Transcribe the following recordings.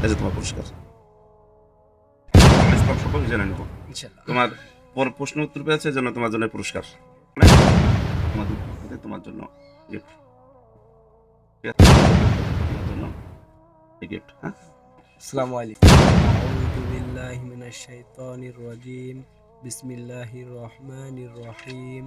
এই যে তোমার পুরস্কার। ইসলাম সম্পর্কে জেনে নেব। ইনশাআল্লাহ। তোমার প্রশ্ন উত্তর পেয়েছে জন্য তোমার জন্য পুরস্কার, তোমাদের পক্ষ থেকে তোমার জন্য গিফট, তোমার জন্য এই গিফট। হ্যাঁ, আসসালামু আলাইকুম। আউযু বিল্লাহি মিনাশ শাইতানির রাজিম। বিসমিল্লাহির রহমানির রহিম।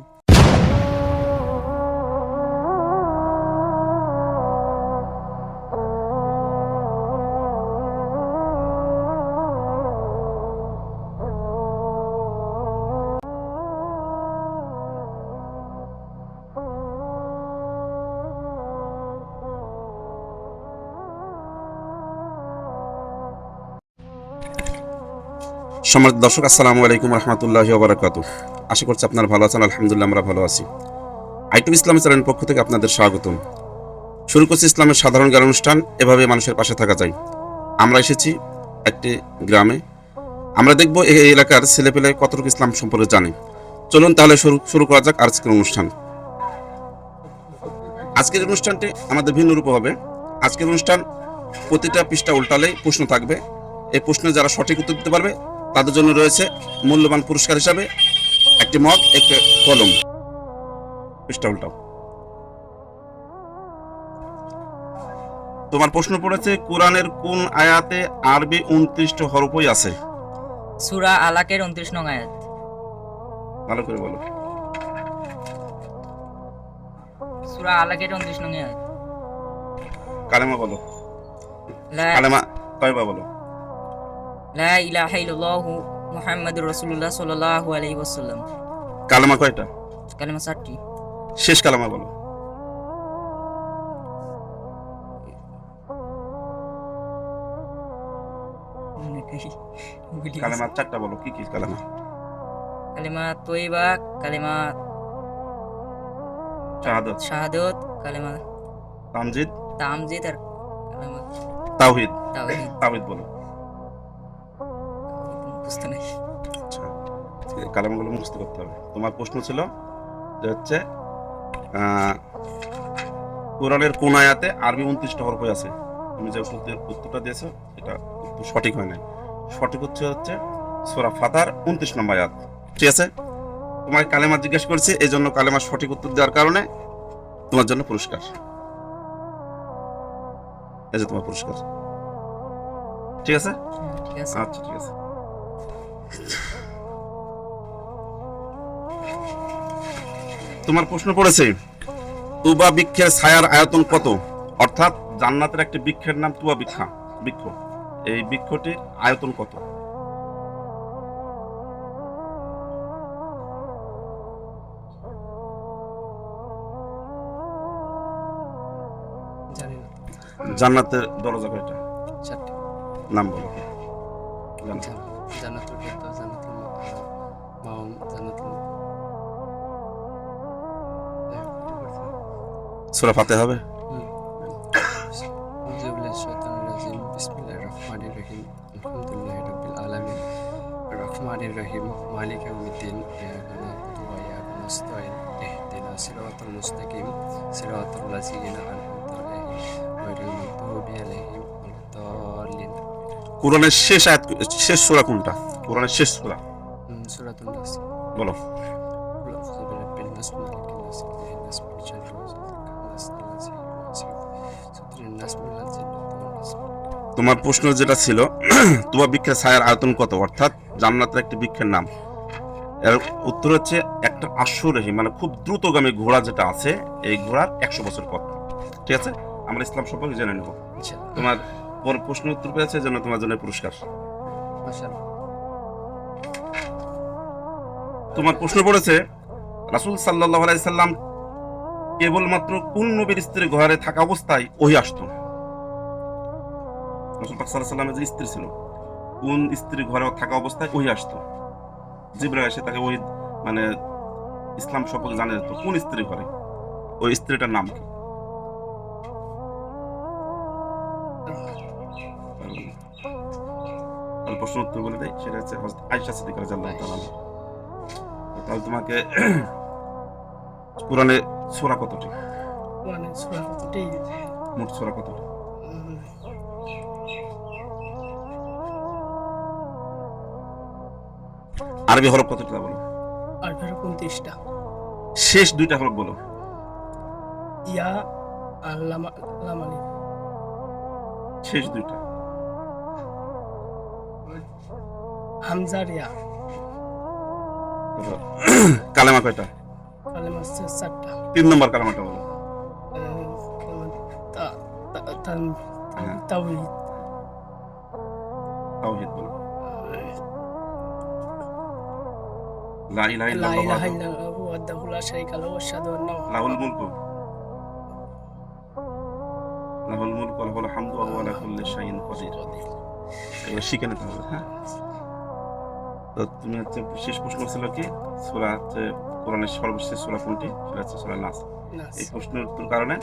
সম্মানিত দর্শক, আসসালামু আলাইকুম রহমতুল্লাহি ওয়া বারাকাতুহু। আশা করছি আপনারা ভালো আছেন। আলহামদুলিল্লাহ আমরা ভালো আছি। আইটুব ইসলামী চ্যানেলের পক্ষ থেকে আপনাদের স্বাগতম। শুরু করছি ইসলামের সাধারণ জ্ঞান অনুষ্ঠান। এভাবে মানুষের পাশে থাকা যায়। আমরা এসেছি একটি গ্রামে। আমরা দেখব এই এলাকার ছেলেপেলে কতটুকু ইসলাম সম্পর্কে জানে। চলুন তাহলে শুরু করা যাক আজকের অনুষ্ঠান। আজকের অনুষ্ঠানটি আমাদের ভিন্ন রূপ হবে। আজকের অনুষ্ঠান প্রতিটা পৃষ্ঠা উল্টালেই প্রশ্ন থাকবে। এই প্রশ্নে যারা সঠিক উত্তর দিতে পারবে তাদের জন্য রয়েছে মূল্যবান পুরস্কার হিসাবে একটি মগ, একটি কলম। পৃষ্ঠা উল্টাও। তোমার প্রশ্ন পড়েছে, কোরআনের কোন আয়াতে আরবি 29টি হরফই আছে? সূরা আলাকের 29 নং আয়াত। ভালো করে বলো। সূরা আলাকের 29 নং আয়াত। কালেমা বলো। লা কালেমা কয়বার বলো? লা ইলাহা ইল্লাল্লাহু মুহাম্মাদুর রাসূলুল্লাহ সাল্লাল্লাহু আলাইহি ওয়াসাল্লাম। কালেমা কয়টা? কালেমা 4টি। শেষ কালেমা বলো। কালেমা 4টা বলো। কি কি কালেমা? কালেমা তয়্যিবা, কালেমা শাহাদাত, শাহাদাত, কালেমা তামজিদ, তামজিদ আর কালেমা তাওহীদ। তাওহীদ। তাওহীদ বলো। বুঝতে নাই। আচ্ছা, কালেমাগুলো মুখস্থ করতে হবে। তোমার প্রশ্ন ছিল যে হচ্ছে আহ, কোরআনের কোন আয়াতে আরবি 29টা হরফ আছে? তুমি যে উত্তরটা দিয়েছো এটা উত্তর সঠিক হয় নাই। সঠিক হচ্ছে সূরা ফাতার 29 নম্বর আয়াত। ঠিক আছে, তোমাকে কালেমা জিজ্ঞেস করছি, এই জন্য কালেমার সঠিক উত্তর দেওয়ার কারণে তোমার জন্য পুরস্কার। এই যে তোমার পুরস্কার। ঠিক আছে, ঠিক আছে। আচ্ছা ঠিক আছে। তোমার প্রশ্ন পড়েছে, তুবা বৃক্ষের ছায়ার আয়তন কত? অর্থাৎ জান্নাতের একটি বৃক্ষের নাম তুবা বৃক্ষ। এই বৃক্ষটির আয়তন কত? জানি না। জান্নাতের দরজা কয়টা? 4টি। নাম বলো। জানো? জান্নাতুল ফেরদাউস, জান্নাতুল মাউন, জান্নাতুল সূরা ফাতিহা হবে? আউযু বিল্লাহি শাইতানির রাজিম। বিসমিল্লাহির রহমানির রহিম। আলহামদুলিল্লাহি রাব্বিল আলামিন। রহমানির রহিম। মালিক ইয়াউমিদ্দিন। ইyyaka na'budu wa iyyaka nasta'in। ইহদিনাস সিরাতাল মুস্তাকিম। সিরাতাল লাযিনা আন'আমতা আলাইহিম গায়রিল মাগদুবি আলাইহিম ওয়ালাদ-দাল্লিন। কোরআনের শেষ আয়াত, শেষ সূরা কোনটা? কোরআনের শেষ সূরা সূরাতুন নাস। বলো। কুল আউযু বিরাব্বিন নাস, মালিকিন নাস, ইলাহিন নাস, মিন শাররি ওয়াসওয়াসিল খান্নাস, আল্লাযী ইউওয়াসওয়িসু ফি সুদুরিন নাস, মিনাল জিন্নাতি ওয়ান নাস। তোমার প্রশ্ন যেটা ছিল তুবা বৃক্ষের ছায়ার আয়তন কত, অর্থাৎ জান্নাতের একটি বৃক্ষের নাম। এর উত্তর হচ্ছে একটা আশ্বরোহী, মানে খুব দ্রুতগামী ঘোড়া যেটা আছে, এই ঘোড়ার 100 বছর পথ। ঠিক আছে, আমরা ইসলাম সম্পর্কে জেনে নেব। ইনশাআল্লাহ। তোমার প্রশ্ন উত্তর পেয়েছে জন্য তোমার জন্য পুরস্কার। মাশাআল্লাহ। তোমার প্রশ্ন পড়েছে, রাসূল সাল্লাল্লাহু আলাইহি সাল্লাম কেবলমাত্র কোন নবীর স্ত্রী ঘরে থাকা অবস্থায় ওহী আসতো? রাসূল পাক সাল্লাল্লাহু আলাইহি সাল্লামের যে স্ত্রী ছিল, কোন স্ত্রী ঘরে থাকা অবস্থায় ওহী আসতো? জিবরাইল এসে তাকে ওহী, মানে ইসলাম সম্পর্কে জানিয়ে দিত। কোন স্ত্রী ঘরে? ওই স্ত্রীটার নাম কি? তাহলে প্রশ্ন উত্তর বলে দেয়, সেটা হচ্ছে হযরত আয়েশা সিদ্দিকা রাদিয়াল্লাহু তাআলা আনহা। তাহলে তোমাকে কোরআনে সূরা কতটি? কোরআনের সূরা কতটি? মোট সূরা কতটি? আরবি হরফ কতটা বলো? 29টা। শেষ দুইটা হরফ বলো। ইয়া আর লামালি। শেষ দুইটা। হামজার ইয়া। তারপর কালেমা কয়টা? কালেমা হচ্ছে 4টা। 3 নম্বর কালেমাটা বলো। হ্যাঁ। তাওহীদ। তাওহীদ বলো। লা ইলাহা লা ইল্লাল্লাহু ইলাহা ইল্লাল্লাহু ওয়াহদাহু লা শারীকা লাহু ওয়া আশহাদু আন্না লাহুল মুলকু লাহুল মুলকু ওয়া লাহুল হামদু ওয়া হুয়া আলা কুল্লি শাইইন কাদির। এগুলো শিখে নিতে হবে। হ্যাঁ, তো তুমি হচ্ছে শেষ প্রশ্ন ছিল কি সূরা হচ্ছে কোরআনের সর্বশেষ সূরা কোনটি? সেটা হচ্ছে সূরা নাস। এই প্রশ্নের উত্তর কারণে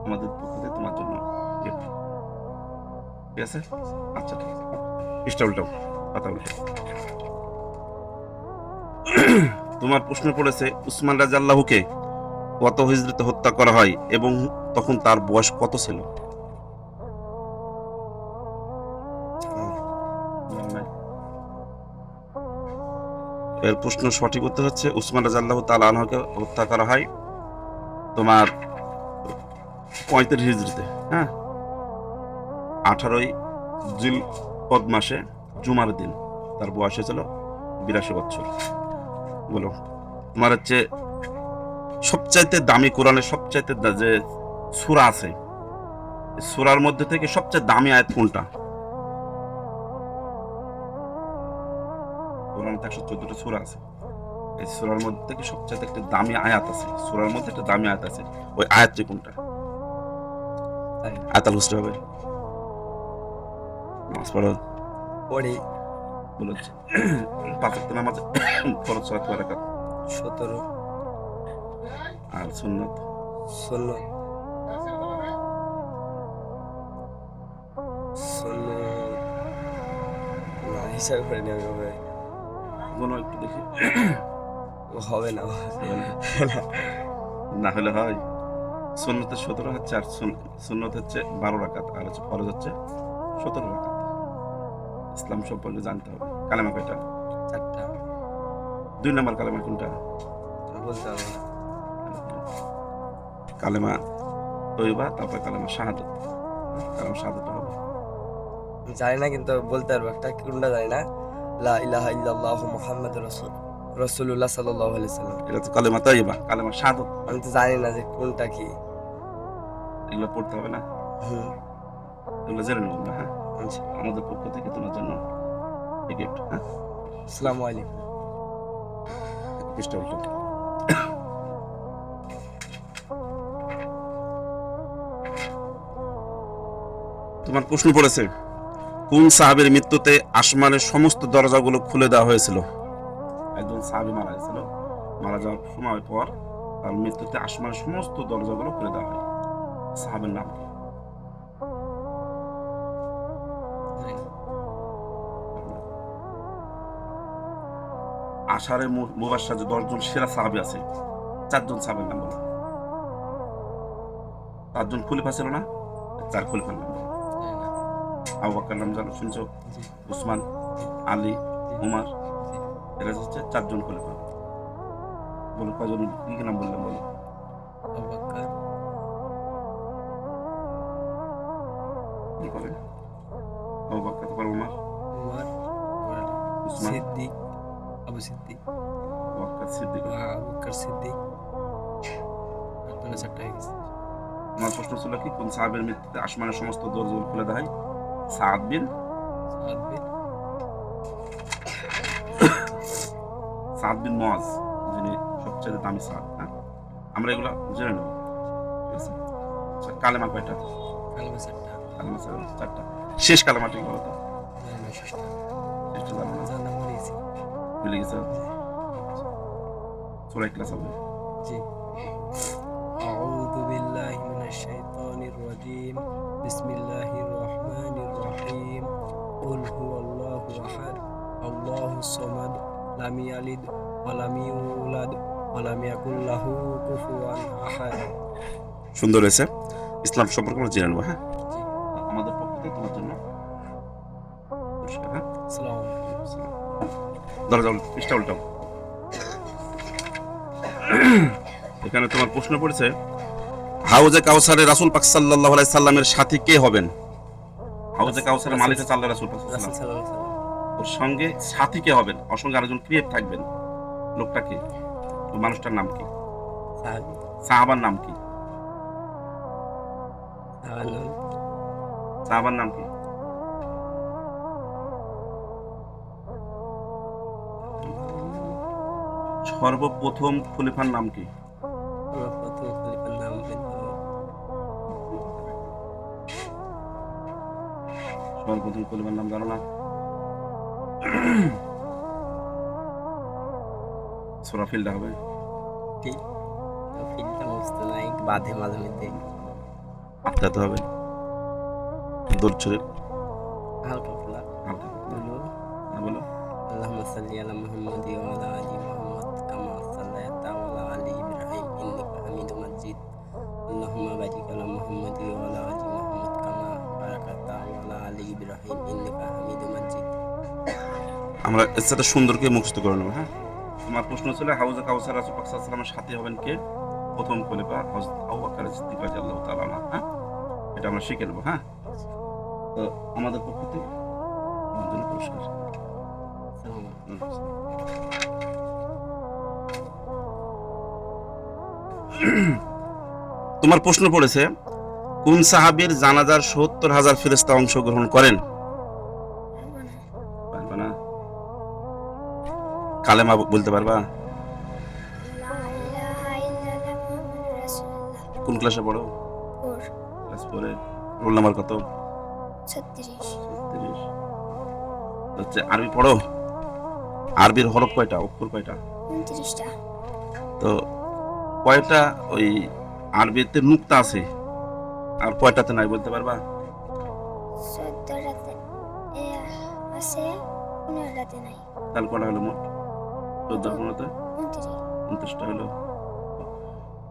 আমাদের পক্ষ থেকে তোমার জন্য gift। ঠিক আছে? আচ্ছা ঠিক আছে, পৃষ্ঠা উল্টাও, পাতা উল্টাও। তোমার প্রশ্ন পড়েছে উসমান রাদিয়াল্লাহুকে কত হিজরিতে হত্যা করা হয় এবং তখন তার বয়স কত ছিল? এর প্রশ্ন সঠিক উত্তর হচ্ছে উসমান রাদিয়াল্লাহু তাআলা আনহুকে হত্যা করা হয় তোমার 35 হিজরিতে। হ্যাঁ, 18ই জিলকদ মাসে জুমার দিন তার বয়স হয়েছিল 82 বছর। বলো, তোমার হচ্ছে সবচাইতে দামি কোরআনের সবচাইতে যে সূরা আছে, সূরার মধ্যে থেকে সবচেয়ে দামি আয়াত কোনটা? কোরআনে 114টা সূরা আছে, এই সূরার মধ্যে থেকে সবচেয়ে একটা দামি আয়াত আছে, সূরার মধ্যে একটা দামি আয়াত আছে, ওই আয়াতটি কোনটা? আয়াতুল কুরসি হবে। নামাজ পড়ো পড়ি। বলো 5 ওয়াক্ত নামাজ ফরজ সালাত 2 রাকাত 17 আর সুন্নাত 16 না হিসাব করে নেবে হবে কোনো একটু দেখি হবে না না হলে হয়। সুন্নতের 17 হচ্ছে আর সুন্নত হচ্ছে 12 রাকাত আর হচ্ছে ফরজ হচ্ছে 17 রাকাত। ইসলাম সম্পর্কে জানতে হবে। কালেমা কয়টা? 4টা 2 নম্বর কালেমা কোনটা? বলতে হবে না। কালেমা তৈবা, তারপর কালেমা শাহাদাত। কালেমা শাহাদাত হবে। জানি না কিন্তু বলতে পারবো একটা, কোনটা জানি না। লা ইলাহা ইল্লাল্লাহু মুহাম্মাদুর রাসূলুল্লাহ সাল্লাল্লাহু আলাইহি সাল্লাম। এটা তো কালেমা তৈবা, কালেমা শাহাদাত। আমি তো জানি না যে কোনটা কি। এগুলো পড়তে হবে না, এগুলো জেনে নেব না। হ্যাঁ, আচ্ছা, আমাদের পক্ষ থেকে তোমার জন্য এই গিফট। হ্যাঁ, আসসালামু আলাইকুম। পৃষ্ঠা উল্টো। তোমার প্রশ্ন পড়েছে কোন সাহাবীর মৃত্যুতে আসমানের সমস্ত দরজাগুলো খুলে দেওয়া হয়েছিল? একজন সাহাবী মারা গেছিল, মারা যাওয়ার সময় পর তার মৃত্যুতে আসমানের সমস্ত দরজাগুলো খুলে দেওয়া হয়। সাহাবীর নাম কি? আশারে মুবাশশার যে 10 জন সেরা সাহাবী আছে, 4 জন সাহাবীর নাম বলো। 4 জন খলিফা ছিল না, 4 খলিফার নাম বলো। আবু বকর নাম জানো, শুনছো? উসমান, আলী, উমর, এরা হচ্ছে 4 জন খলিফা। বলো কয়জন, কি কি নাম বললাম বলো? আবু বকর, কি করে? আবু বকর, তারপর উমর, উমর, উসমান, সিদ্দিক, আবু সিদ্দিক, আবু বকর সিদ্দিক। আবু বকর সিদ্দিক। আপনারা 4টা হয়ে গেছে। আমার প্রশ্ন ছিল কি কোন সাহাবীর মৃত্যুতে আসমানের সমস্ত দরজাগুলো খুলে দেওয়া হয়? সাদ বিন মুআজ, যিনি সবচেয়ে দামি সাহাবী। হ্যাঁ, আমরা এগুলো জেনে নেব। ঠিক আছে? আচ্ছা, কালেমা কয়টা? কালেমা 4টা। কালেমা 4টা। শেষ কালেমাটি কি বলতো? জানি না শেষটা। শেষটা জানো না? জানা মরেছি। ভুলে গেছো? সূরা ইখলাস হবে। জি। আউযু বিল্লাহি মিনাশ শাইতানির রাজীম। বিসমিল্লাহির রহমানির রহিম। কুল হুয়াল্লাহু আহাদ, আল্লাহুস সামাদ, লাম ইয়ালিদ ওয়া লাম ইউলাদ ওয়া লাম ইয়াকুল লাহু কুফুয়ান আহাদ। সুন্দর হয়েছে। ইসলাম সম্পর্কে আমরা জেনে নেব। হ্যাঁ, জি। আমাদের পক্ষ থেকে তোমার জন্য পুরস্কার। হ্যাঁ, আসসালামু আলাইকুম। আসসালাম। দরজা পৃষ্ঠা উল্টাও। এখানে তোমার প্রশ্ন পড়েছে হাউজে কাউসারে রাসূল পাক সাল্লাল্লাহু আলাইহি সাল্লামের সাথী কে হবেন? হাউজে কাউসারের মালিক হচ্ছে আল্লাহ রাসূল পাক সাল্লাল্লাহু আলাইহি রাসূল সাল্লাম। সাল্লাল্লাহু আলাইহি ওয়াসাল্লাম। ওর সঙ্গে সাথী কে হবেন? ওর সঙ্গে আরেকজন ক্রিয়েট থাকবেন। লোকটা কে? ওই মানুষটার নাম কি? সাহাবী সাহাবার নাম কি? সাহাবার নাম সাহাবার নাম কি? সর্বপ্রথম খলিফার নাম কি? সর্বপ্রথম খলিফার নাম হইল সর্বপ্রথম খলিফার নাম জানো না? সুরাফিলটা হবে। কি ফিলটা মুস্ত নাই বাঁধে মাঝে মধ্যে আটকাতে হবে। দৌড় ছড়ে হালকা ফুলা হালকা বলো হ্যাঁ, বলো। আল্লাহুম্মা সাল্লি আলা মুহাম্মাদি ওয়া আলা আলি মুহাম্মাদ কামা সাল্লাইতা ওয়া আলা আলি ইব্রাহিম ইন্নাকা হামিদুম মাজিদ আল্লাহুম্মা বারিক আলা মুহাম্মাদি ওয়া আলা আলি মুহাম্মাদ কামা বারাকাতা ওয়া আলা আলি ইব্রাহিম ইন্নাকা হামিদুম মাজিদ। আমরা এর সাথে সুন্দরকে মুখস্থ করে নেবো। হ্যাঁ, তোমার প্রশ্ন ছিল হাউজে কাউসার রাসূল পাক সাল্লাল্লাহু আলাইহি ওয়াসাল্লামের সাথী হবেন কে? প্রথম খলিফা হযরত আবু বকর সিদ্দিক রাদিয়াল্লাহু তাআলা আনহু। হ্যাঁ, এটা আমরা শিখে নেবো। হ্যাঁ, তো আমাদের পক্ষ থেকে তোমার জন্য পুরস্কার। আসসালামু আলাইকুম। তোমার প্রশ্ন পড়েছে কোন সাহাবীর জানাজার ৭০,০০০ ফেরেশতা অংশগ্রহণ করেন? পারবা না? কালেমা বলতে পারবা? কোন ক্লাসে পড়ো? ক্লাস 4 এ। রোল নাম্বার কত? 36 36। হচ্ছে আরবি পড়ো? আরবির হরফ কয়টা, অক্ষর কয়টা? 29টা তো কয়টা ওই আরবিতে নুক্তা আছে আর কয়টাতে নাই বলতে পারবা? 14টাতে আছে 15টাতে নাই তাহলে কটা হলো মোট? 14 15তে 29 29টা হলো।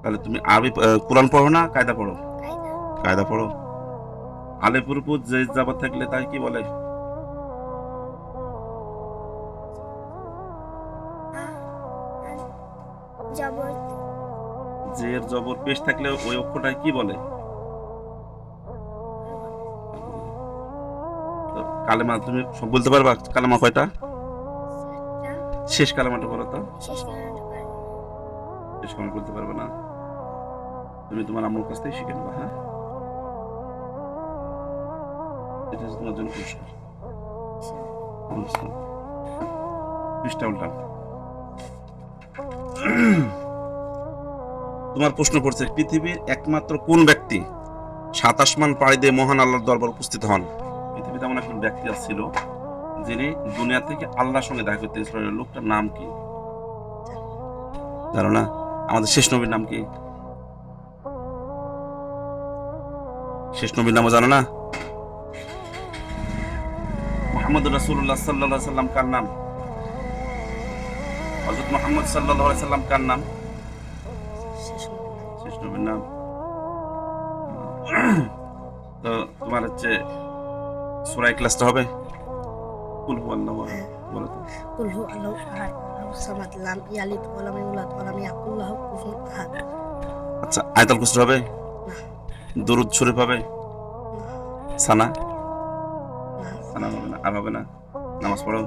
তাহলে তুমি আরবি কোরআন পড়ো না কায়দা পড়ো? কায়দা কায়দা পড়ো। আলেপুর উপর যে যাবার থাকলে তাই কি বলে? জবর যে এর জবর পেশ থাকলে ওই অক্ষরটাই কি বলে? তো কালেমা তুমি সব বলতে পারবা? কালেমা কয়টা? শেষ কালেমাটা বলো তো। শেষ কারণটা পারবো শেষ কালেমা বলতে পারবে না? তুমি তোমার আম্মুর কাছ থেকে শিখে নেবা। হ্যাঁ, এটা হচ্ছে তোমার জন্য পুরস্কার। পৃষ্ঠা উল্টাও। তোমার প্রশ্ন পড়ছে পৃথিবীর একমাত্র কোন ব্যক্তি 7 আসমান পাড়ি দিয়ে মহান আল্লাহর দরবার উপস্থিত হন? পৃথিবীতে এমন একজন ব্যক্তি ছিল যিনি দুনিয়া থেকে আল্লাহর সঙ্গে দেখা করতে গেছিল। লোকটার নাম কি জানো না? আমাদের শেষ নবীর নাম কি? শেষ নবীর নামও জানো না? মুহাম্মদ রাসূলুল্লাহ সাল্লাল্লাহু আলাইহি সাল্লাম কার নাম? হযরত মুহাম্মদ সাল্লাল্লাহু আলাইহি সাল্লাম কার নাম? শেষ নবীর নাম। তো তোমার হচ্ছে সূরা ইখলাসটা হবে? কুল হুয়াল্লাহু আহাদ বলো তো। কুল হু আল্লাহু আহাদ আল্লাহু সামাদ লাম ইয়ালিদ ওয়া লাম ইউলাদ ওয়া লাম ইয়াকুল লাহু কুফুয়ান আহাদ। আচ্ছা, আয়াতুল কুরসি হবে? দরুদ শরীফ হবে? সানা? সানা হবে না? আর হবে না? নামাজ পড়ো?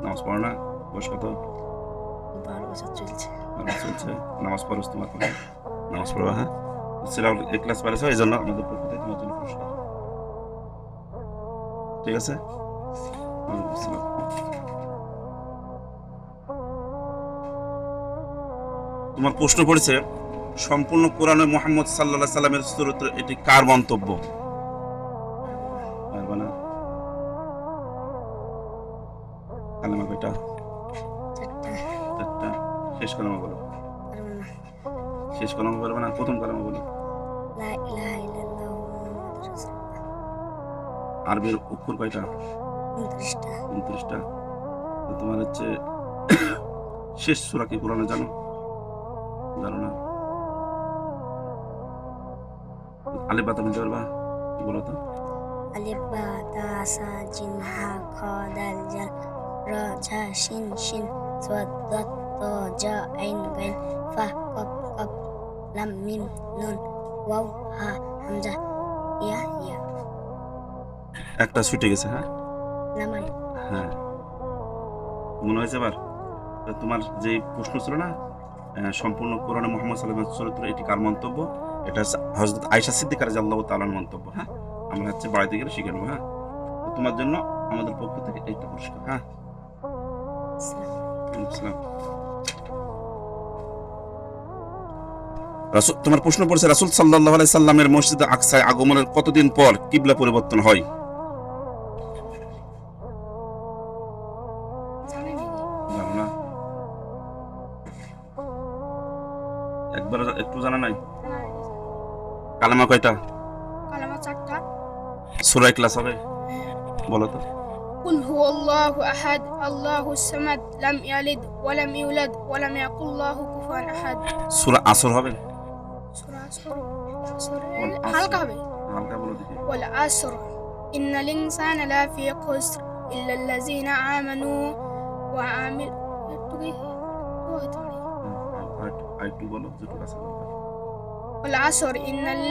নামাজ পড়ো না? বয়স কত? 12 বছর চলছে। নামাজ চলছে। নামাজ পড়ো তোমার পড়ো। নামাজ পড়ো। হ্যাঁ, সূরা ইখলাস পড়েছো এই জন্য আমাদের পক্ষ থেকে তোমার জন্য পুরস্কার। ঠিক আছে? ওয়ালাইকুম আসসালাম। তোমার প্রশ্ন পড়েছে সম্পূর্ণ কোরআনে মুহাম্মদ সাল্লাল্লাহু আলাইহি সাল্লামের চরিত্র এটি কার মন্তব্য? পারবে না? কালেমা কয়টা? চারটা। শেষ কালেমা বলো। পারবো না। শেষ কালেমা পারবে না? প্রথম কালেমা বলো। লা ইলাহা ইল্লাল্লাহু মুহাম্মাদুর রাসূলুল্লাহ আরবির অক্ষর কয়টা? 29টা 29টা। তো তোমার হচ্ছে শেষ সূরা কি কোরআনে জানো? জানো না? আলিফ বা তা বলতে পারবা? বলো তো। আলিফ বা তা সা জিম হা খ দাল জাল রা ঝা শিন শিন সাদ দাত ত জা আইন গাইন ফা কফ কফ লাম মিম নুন ওয়াও হা হামজা ইয়া ইয়া। একটা ছুটে গেছে, হ্যাঁ নামান হ্যাঁ মনে হয়েছে এবার? তো তোমার যে প্রশ্ন ছিল না, সম্পূর্ণ কোরআনে মুহাম্মদ সাল্লাল্লাহু আলাইহি ওয়াসাল্লামের চরিত্র, এটি কার মন্তব্য? এটা হচ্ছে হযরত আয়েশা সিদ্দিকা রাদিয়াল্লাহু তাআলার মন্তব্য। হ্যাঁ, আমরা হচ্ছে বাড়িতে গেলে শিখে নেবো। হ্যাঁ, তো তোমার জন্য আমাদের পক্ষ থেকে এইটা পুরস্কার। হ্যাঁ, আসসালাম। তোমার প্রশ্ন পড়ছে রাসূল সাল্লাল্লাহু আলাইহি সাল্লামের মসজিদে আকসায় আগমনের কতদিন পর কিবলা পরিবর্তন হয়? জানো না? একবার একটু জানা নাই? কালেমা কয়টা? কালেমা 4টা। সূরা ইখলাস হবে? বলো তো। কুল হুয়াল্লাহু আহাদ আল্লাহুস সামাদ লাম ইয়ালিদ ওয়া লাম ইউলাদ ওয়া লাম ইয়াকুল লাহু কুফুয়ান আহাদ। সূরা আসর হবে? সূরা আসর হালকা হবে। হালকা বলো দেখি। ওয়াল আসর ইন্নাল ইনসানা লাফি খুসর ইল্লাল্লাযিনা আমানু ওয়া আমিল একটু কি হতে পারে। আরেকটু বলো যেটুকু আছে বলো। ওয়াল আসর ইন্নাল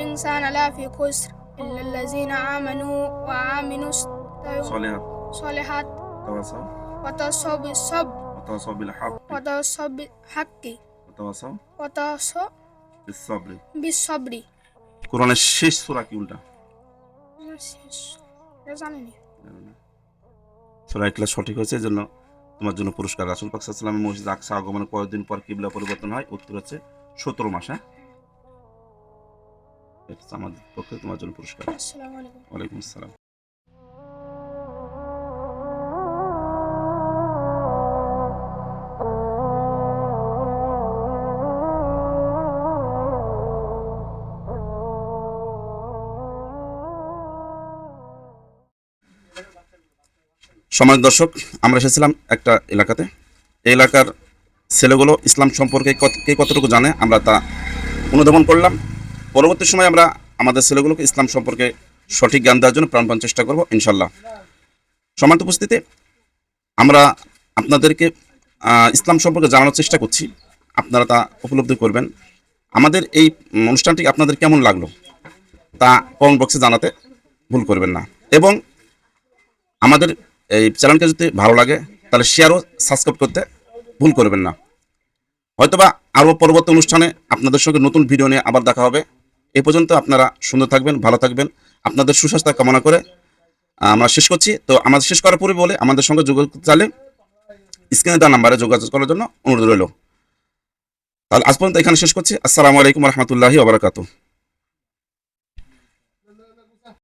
ইনসানা লাফি খুসর ইল্লাল্লাযিনা আমানু ওয়া আমিলুস সলিহাত তাওয়াসাও ওয়াতাসাউ বিস-সাবর ওয়াতাওয়াসাও বিল হক ওয়াতাসাউ বিল হাক্কি ওয়াতাওয়াসাও বিস সাবরি। বিস-সাবরি। কোরআনের শেষ সূরা কি উল্টা? জানেনি। সূরা ইখলাস সঠিক হয়েছে, এজন্য তোমার জন্য পুরস্কার। রাসূল পাক সাল্লাল্লাহু আলাইহি ওয়াসাল্লামের মসজিদ আকসা আগমনের কয়েকদিন পর কিবলা পরিবর্তন হয়? উত্তর হচ্ছে 17 মাস। হ্যাঁ, এটা হচ্ছে আমাদের পক্ষে তোমার জন্য পুরস্কার। আসসালামু আলাইকুম। ওয়ালাইকুম আসসালাম। সম্মানিত দর্শক, আমরা এসেছিলাম একটা এলাকাতে। এই এলাকার ছেলেগুলো ইসলাম সম্পর্কে কে কতটুকু জানে আমরা তা অনুধাবন করলাম। পরবর্তী সময় আমরা আমাদের ছেলেগুলোকে ইসলাম সম্পর্কে সঠিক জ্ঞান দেওয়ার জন্য প্রাণপণ চেষ্টা করব ইনশাল্লাহ। সম্মানিত উপস্থিতি, আমরা আপনাদেরকে ইসলাম সম্পর্কে জানানোর চেষ্টা করছি, আপনারা তা উপলব্ধি করবেন। আমাদের এই অনুষ্ঠানটি আপনাদের কেমন লাগলো তা কমেন্ট বক্সে জানাতে ভুল করবেন না, এবং আমাদের এই চ্যানেলকে যদি ভালো লাগে তাহলে শেয়ার ও সাবস্ক্রাইব করতে ভুল করবেন না। হয়তোবা আরও পরবর্তী অনুষ্ঠানে আপনাদের সঙ্গে নতুন ভিডিও নিয়ে আবার দেখা হবে। এই পর্যন্ত আপনারা সুন্দর থাকবেন, ভালো থাকবেন। আপনাদের সুস্বাস্থ্য কামনা করে আমরা শেষ করছি। তো আমাদের শেষ করার পূর্বে বলে আমাদের সঙ্গে যোগাযোগ চাইলে স্ক্রিনে দেওয়া নাম্বারে যোগাযোগ করার জন্য অনুরোধ রইল। তাহলে আজ পর্যন্ত এখানে শেষ করছি। আসসালামু আলাইকুম রহমতুল্লাহি ওয়া বারাকাতুহু।